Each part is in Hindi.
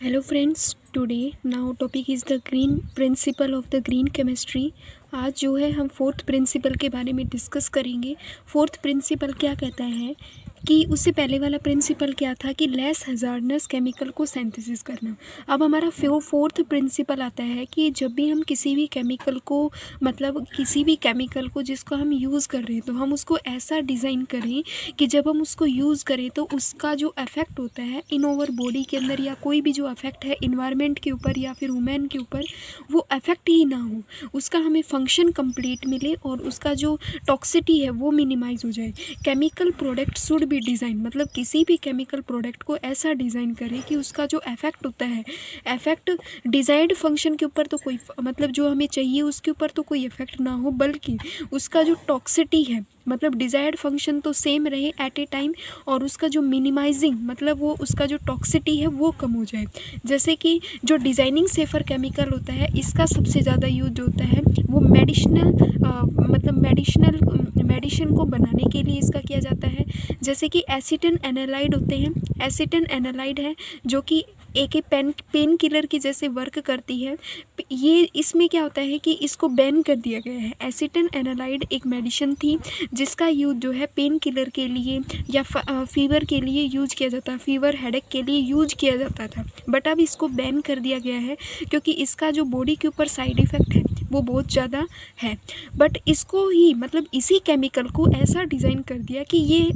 Hello friends, today now topic is the green principle of the green chemistry. आज जो है हम फोर्थ प्रिंसिपल के बारे में डिस्कस करेंगे। फोर्थ प्रिंसिपल क्या कहता है कि उससे पहले वाला प्रिंसिपल क्या था कि लेस हजार्डनस केमिकल को सिंथेसिस करना। अब हमारा फोर्थ प्रिंसिपल आता है कि जब भी हम किसी भी केमिकल को किसी भी केमिकल को जिसको हम यूज़ कर रहे हैं तो हम उसको ऐसा डिज़ाइन करें कि जब हम उसको यूज़ करें तो उसका जो इफ़ेक्ट होता है इन ओवर बॉडी के अंदर या कोई भी जो इफ़ेक्ट है इन्वायरमेंट के ऊपर या फिर वुमेन के ऊपर वो इफ़ेक्ट ही ना हो, उसका हमें फंक्शन कंप्लीट मिले और उसका जो टॉक्सिटी है वो मिनिमाइज़ हो जाए। Chemical product should be design, मतलब किसी भी केमिकल प्रोडक्ट को ऐसा डिज़ाइन करें कि उसका जो इफ़ेक्ट होता है, इफ़ेक्ट डिज़ायर्ड फंक्शन के ऊपर तो कोई जो हमें चाहिए उसके ऊपर तो कोई इफ़ेक्ट ना हो, बल्कि उसका जो टॉक्सिटी है डिज़ायर्ड फंक्शन तो सेम रहे एट ए टाइम और उसका जो मिनिमाइजिंग वो उसका जो टॉक्सिटी है वो कम हो जाए। जैसे कि जो डिज़ाइनिंग सेफर केमिकल होता है इसका सबसे ज़्यादा यूज होता है वो मेडिसिन को बनाने के लिए इसका किया जाता है। जैसे कि एसिटन एनालाइड होते हैं, एसिटन एनालाइड है जो कि एक पेन किलर की जैसे वर्क करती है। ये इसमें क्या होता है कि इसको बैन कर दिया गया है। एसिटन एनालाइड एक मेडिसिन थी जिसका यूज जो है पेन किलर के लिए या फीवर के लिए यूज किया जाता, फीवर हेडेक के लिए यूज किया जाता था, बट अब इसको बैन कर दिया गया है क्योंकि इसका जो बॉडी के ऊपर साइड इफ़ेक्ट है वो बहुत ज़्यादा है। बट इसको ही इसी केमिकल को ऐसा डिज़ाइन कर दिया कि ये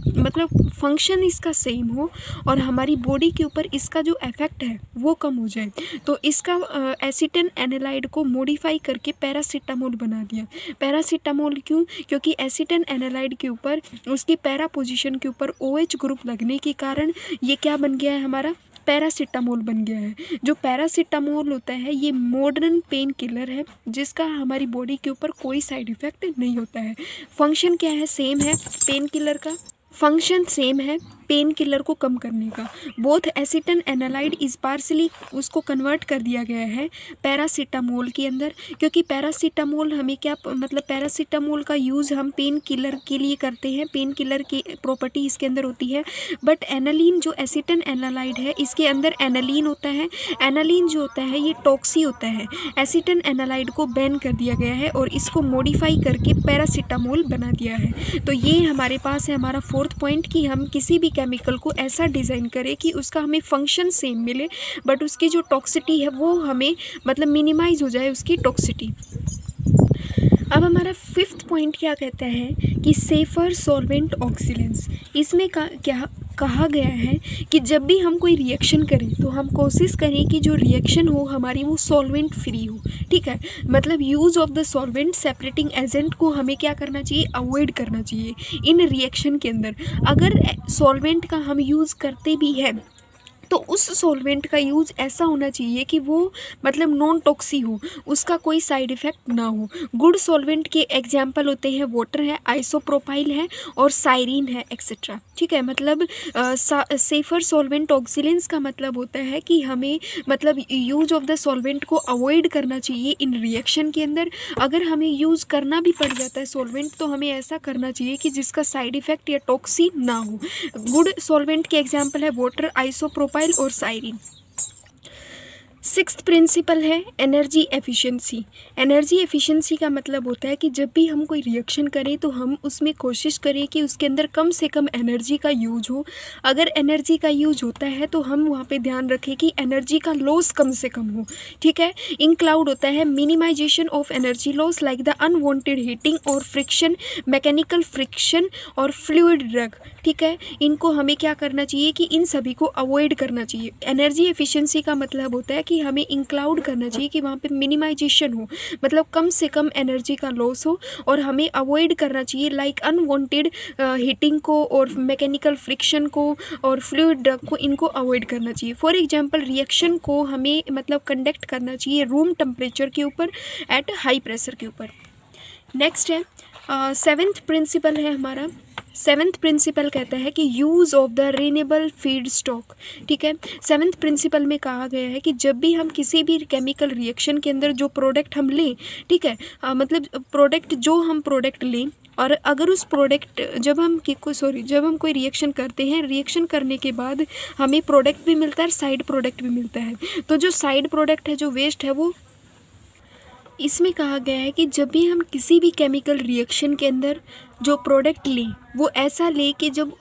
फंक्शन इसका सेम हो और हमारी बॉडी के ऊपर इसका जो इफ़ेक्ट है वो कम हो जाए। तो इसका एसिटन एनालाइड को मॉडिफाई करके पैरासीटामोल बना दिया। पैरासीटामोल क्यों? क्योंकि एसिटन एनालाइड के ऊपर उसकी पैरा पोजीशन के ऊपर OH ग्रुप लगने के कारण ये क्या बन गया है, हमारा पैरासीटामोल बन गया है। जो पैरासीटामोल होता है ये मॉडर्न पेन किलर है जिसका हमारी बॉडी के ऊपर कोई साइड इफ़ेक्ट नहीं होता है। फंक्शन क्या है? सेम है, पेन किलर का फंक्शन सेम है पेन किलर को कम करने का। बोथ एसिटन एनालाइड इज पार्सली उसको कन्वर्ट कर दिया गया है पैरासीटामोल के अंदर, क्योंकि पैरासीटामोल हमें क्या पैरासीटामोल का यूज़ हम पेन किलर के लिए करते हैं, पेन किलर की प्रॉपर्टी इसके अंदर होती है। बट एनालिन जो एसिटन एनालाइड है इसके अंदर एनालिन होता है। एनालिन जो होता है ये टॉक्सी होता है। एसिटन एनालाइड को बैन कर दिया गया है और इसको मॉडिफाई करके पैरासीटामोल बना दिया है। तो ये हमारे पास है हमारा फोर्थ पॉइंट कि हम किसी भी केमिकल को ऐसा डिज़ाइन करें कि उसका हमें फंक्शन सेम मिले बट उसकी जो टॉक्सिटी है वो हमें मिनिमाइज हो जाए उसकी टॉक्सिटी। अब हमारा फिफ्थ पॉइंट क्या कहता है कि सेफर सॉल्वेंट ऑक्सीलेंस। इसमें क्या कहा गया है कि जब भी हम कोई रिएक्शन करें तो हम कोशिश करें कि जो रिएक्शन हो हमारी वो सॉल्वेंट फ्री हो। ठीक है, use of the solvent separating agent को हमें क्या करना चाहिए? अवॉइड करना चाहिए इन रिएक्शन के अंदर। अगर सॉल्वेंट का हम यूज़ करते भी हैं तो उस सॉल्वेंट का यूज़ ऐसा होना चाहिए कि वो नॉन टॉक्सी हो, उसका कोई साइड इफ़ेक्ट ना हो। गुड सॉल्वेंट के एग्जांपल होते हैं वाटर है, आइसोप्रोपाइल है और साइरिन है एक्सेट्रा। ठीक है, सेफर सॉल्वेंट ऑक्सीलेंस का होता है कि हमें यूज़ ऑफ द सॉल्वेंट को अवॉइड करना चाहिए इन रिएक्शन के अंदर। अगर हमें यूज़ करना भी पड़ जाता है सॉल्वेंट तो हमें ऐसा करना चाहिए कि जिसका साइड इफ़ेक्ट या टॉक्सी ना हो। गुड सॉल्वेंट के एग्जाम्पल है वाटर, आइसोप्रोपाइल और साइरिन। सिक्स्थ प्रिंसिपल है एनर्जी एफिशिएंसी। एनर्जी एफिशिएंसी का होता है कि जब भी हम कोई रिएक्शन करें तो हम उसमें कोशिश करें कि उसके अंदर कम से कम एनर्जी का यूज हो। अगर एनर्जी का यूज होता है तो हम वहाँ पे ध्यान रखें कि एनर्जी का लॉस कम से कम हो। ठीक है, इंक्लूड होता है minimization of energy loss like the unwanted heating और फ्रिक्शन, मैकेनिकल फ्रिक्शन और फ्लूइड ड्रग। ठीक है, इनको हमें क्या करना चाहिए कि इन सभी को अवॉइड करना चाहिए। एनर्जी एफिशिएंसी का होता है कि हमें इंक्लूड करना चाहिए कि वहाँ पे मिनिमाइजेशन हो, कम से कम एनर्जी का लॉस हो और हमें अवॉइड करना चाहिए लाइक अनवांटेड हीटिंग को और मैकेनिकल फ्रिक्शन को और फ्लूइड ड्रग को, इनको अवॉइड करना चाहिए। फॉर एग्जांपल रिएक्शन को हमें कंडक्ट करना चाहिए रूम टेम्परेचर के ऊपर एट हाई प्रेशर के ऊपर। नेक्स्ट है सेवेंथ प्रिंसिपल है हमारा। सेवेंथ प्रिंसिपल कहता है कि use of the renewable feed stock. ठीक है, सेवेंथ प्रिंसिपल में कहा गया है कि जब भी हम किसी भी केमिकल रिएक्शन के अंदर जो प्रोडक्ट हम लें, ठीक है, प्रोडक्ट जो हम प्रोडक्ट लें और अगर उस प्रोडक्ट जब हम कोई रिएक्शन करते हैं, रिएक्शन करने के बाद हमें प्रोडक्ट भी मिलता है, साइड प्रोडक्ट भी मिलता है। तो जो साइड प्रोडक्ट है, जो वेस्ट है, वो इसमें कहा गया है कि जब भी हम किसी भी केमिकल रिएक्शन के अंदर जो प्रोडक्ट लें वो ऐसा ले कि जब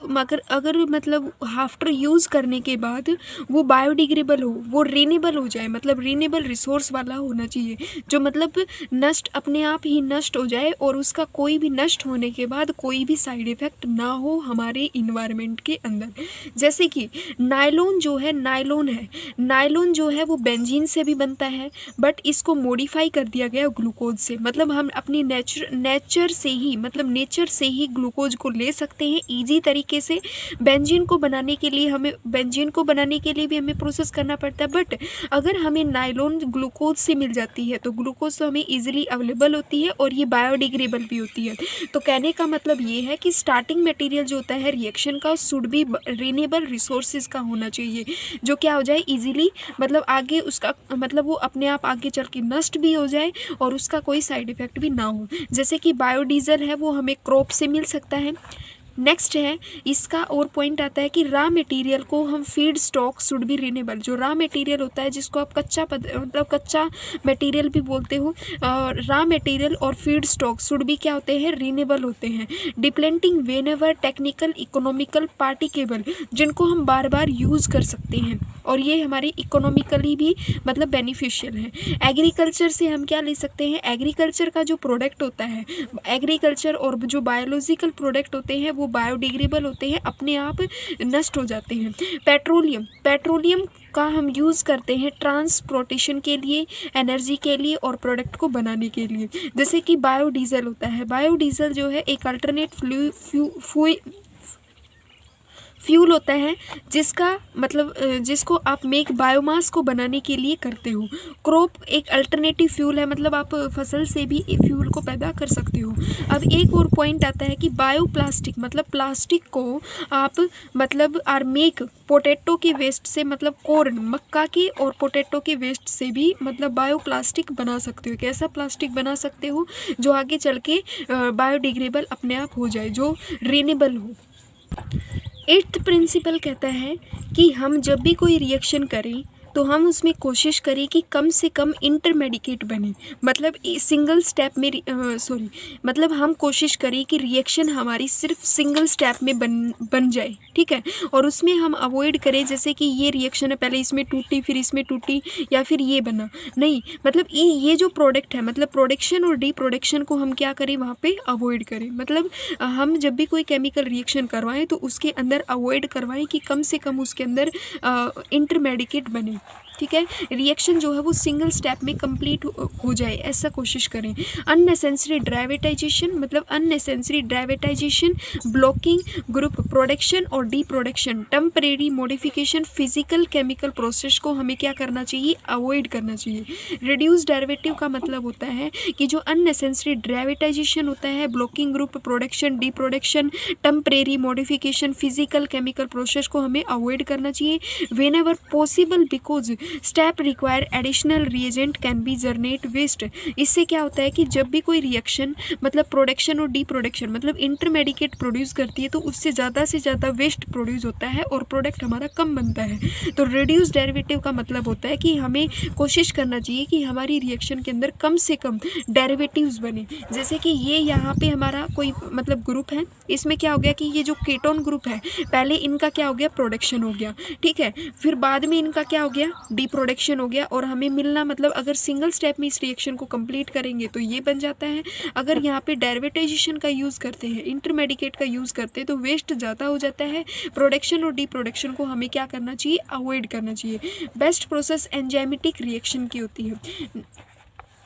अगर मतलब आफ्टर यूज़ करने के बाद वो बायोडिग्रेडेबल हो, वो रीनेबल हो जाए, मतलब रीनेबल रिसोर्स वाला होना चाहिए, जो मतलब नष्ट अपने आप ही नष्ट हो जाए और उसका कोई भी नष्ट होने के बाद कोई भी साइड इफ़ेक्ट ना हो हमारे इन्वायरमेंट के अंदर। जैसे कि नायलॉन जो है वो बेंजीन से भी बनता है, बट इसको मॉडिफाई कर दिया गया ग्लूकोज से। मतलब हम अपनी नेचर से ही ग्लूकोज को ले सकते हैं इजी तरीके से। बेंजीन को बनाने के लिए भी हमें प्रोसेस करना पड़ता है, बट अगर हमें नायलॉन ग्लूकोज से मिल जाती है तो ग्लूकोज तो हमें इजीली अवेलेबल होती है और ये बायोडिग्रेडेबल भी होती है। तो कहने का मतलब ये है कि स्टार्टिंग मटेरियल जो होता है रिएक्शन का शुड बी रीनेबल रिसोर्सेज का होना चाहिए, जो क्या हो जाए इजीली, मतलब आगे उसका मतलब वो अपने आप आगे चल के नष्ट भी हो जाए और उसका कोई साइड इफ़ेक्ट भी ना हो। जैसे कि बायोडीजल है वो हमें क्रॉप से मिल सकता है। नेक्स्ट है इसका और पॉइंट आता है कि रॉ मटेरियल को हम feed stock should be renewable. जो रॉ मटेरियल होता है जिसको आप कच्चा मटेरियल भी बोलते हो, रॉ मटेरियल और फीड स्टॉक शुड बी क्या होते हैं, रिन्यूएबल होते हैं। डिप्लेंटिंग वेनेवर टेक्निकल इकोनॉमिकल पार्टिकेबल, जिनको हम बार बार यूज़ कर सकते हैं और ये हमारी इकोनॉमिकली भी मतलब बेनिफिशियल है। एग्रीकल्चर से हम क्या ले सकते हैं, एग्रीकल्चर का जो प्रोडक्ट होता है, एग्रीकल्चर और जो बायोलॉजिकल प्रोडक्ट होते हैं वो बायोडिग्रेडेबल होते हैं, अपने आप नष्ट हो जाते हैं। पेट्रोलियम का हम यूज़ करते हैं ट्रांसपोर्टेशन के लिए, एनर्जी के लिए और प्रोडक्ट को बनाने के लिए। जैसे कि बायोडीजल होता है, बायोडीजल जो है एक अल्टरनेट फ्यूल होता है जिसको आप मेक बायोमास को बनाने के लिए करते हो। क्रॉप एक अल्टरनेटिव फ्यूल है, मतलब आप फसल से भी फ्यूल को पैदा कर सकते हो। अब एक और पॉइंट आता है कि बायोप्लास्टिक, मतलब प्लास्टिक को आप मतलब आर मेक पोटैटो के वेस्ट से, मतलब कॉर्न मक्का के और पोटैटो के वेस्ट से भी मतलब बायोप्लास्टिक बना सकते हो। कैसा प्लास्टिक बना सकते हो, जो आगे चल के बायोडिग्रेडेबल अपने आप हो जाए, जो रिन्यूएबल हो। 8th प्रिंसिपल कहता है कि हम जब भी कोई रिएक्शन करें तो हम उसमें कोशिश करें कि कम से कम इंटरमेडिकेट बने, मतलब सिंगल स्टेप में मतलब हम कोशिश करें कि रिएक्शन हमारी सिर्फ सिंगल स्टेप में बन जाए, ठीक है। और उसमें हम अवॉइड करें जैसे कि ये रिएक्शन है, पहले इसमें टूटी फिर इसमें टूटी या फिर ये बना, नहीं, मतलब ये जो प्रोडक्ट है, मतलब प्रोडक्शन और डी प्रोडक्शन को हम क्या करें, वहाँ पे अवॉइड करें। मतलब हम जब भी कोई केमिकल रिएक्शन करवाएं तो उसके अंदर अवॉइड करवाएं कि कम से कम उसके अंदर इंटरमेडिकेट बने, ठीक है। रिएक्शन जो है वो सिंगल स्टेप में कंप्लीट हो जाए, ऐसा कोशिश करें। अननेसेसरी ड्राइवेटाइजेशन, मतलब अननेसेसरी ड्राइवेटाइजेशन, ब्लॉकिंग ग्रुप प्रोडक्शन और D production, temporary modification, physical chemical process को हमें क्या करना चाहिए, अवॉइड करना चाहिए। रिड्यूस डेरिवेटिव का मतलब होता है कि जो अननेसेसरी ड्राइवेटाइजेशन होता है, blocking group protection, deprotection, temporary modification, physical chemical process को हमें अवॉइड करना चाहिए। Whenever possible because step require additional reagent can be generate waste. इससे क्या होता है कि जब भी कोई रिएक्शन मतलब प्रोडक्शन और डी प्रोडक्शन मतलब इंटरमेडिकेट प्रोड्यूस करती है तो उससे ज़्यादा वेस्ट प्रोड्यूस होता है और प्रोडक्ट हमारा कम बनता है। तो रिड्यूस डेरिवेटिव का मतलब होता है कि हमें कोशिश करना चाहिए कि हमारी रिएक्शन के अंदर कम से कम डेरिवेटिव्स बने। जैसे कि ये यहाँ पे हमारा कोई मतलब ग्रुप है, इसमें क्या हो गया कि ये जो कीटोन ग्रुप है, पहले इनका क्या हो गया, प्रोडक्शन हो गया, ठीक है, फिर बाद में इनका क्या हो गया, डी प्रोडक्शन हो गया, और हमें मिलना मतलब अगर सिंगल स्टेप में इस रिएक्शन को कंप्लीट करेंगे तो ये बन जाता है। अगर यहाँ पे डेरिवेटाइजेशन का यूज़ करते हैं, इंटरमेडिकेट का यूज़ करते हैं तो वेस्ट ज़्यादा हो जाता है। प्रोडक्शन और डी प्रोडक्शन को हमें क्या करना चाहिए, अवॉइड करना चाहिए। बेस्ट प्रोसेस एंजाइमेटिक रिएक्शन की होती है।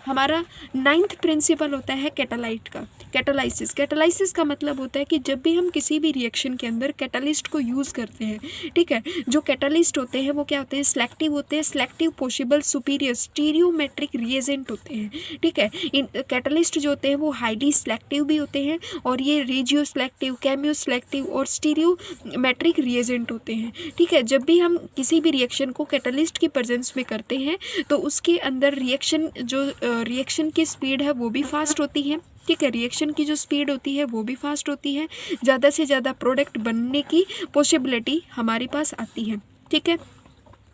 हमारा 9th प्रिंसिपल होता है कैटालाइट का, कैटालाइसिस का मतलब होता है कि जब भी हम किसी भी रिएक्शन के अंदर कैटालिस्ट को यूज़ करते हैं, ठीक है, जो कैटालिस्ट होते हैं वो क्या होते हैं, सिलेक्टिव होते हैं, सिलेक्टिव पॉसिबल सुपीरियर स्टीरियोमेट्रिक रिएजेंट होते हैं, ठीक है। इन कैटालिस्ट जो होते हैं वो हाईली सिलेक्टिव भी होते हैं और ये रेजियो सिलेक्टिव, कैमियो सिलेक्टिव और स्टीरियोमेट्रिक रिएजेंट होते हैं, ठीक है। जब भी हम किसी भी रिएक्शन को कैटालिस्ट की प्रेजेंस में करते हैं तो उसके अंदर रिएक्शन की स्पीड है वो भी फास्ट होती है, ठीक है। रिएक्शन की जो स्पीड होती है वो भी फास्ट होती है, ज़्यादा से ज़्यादा प्रोडक्ट बनने की पॉसिबिलिटी हमारे पास आती है। ठीक है।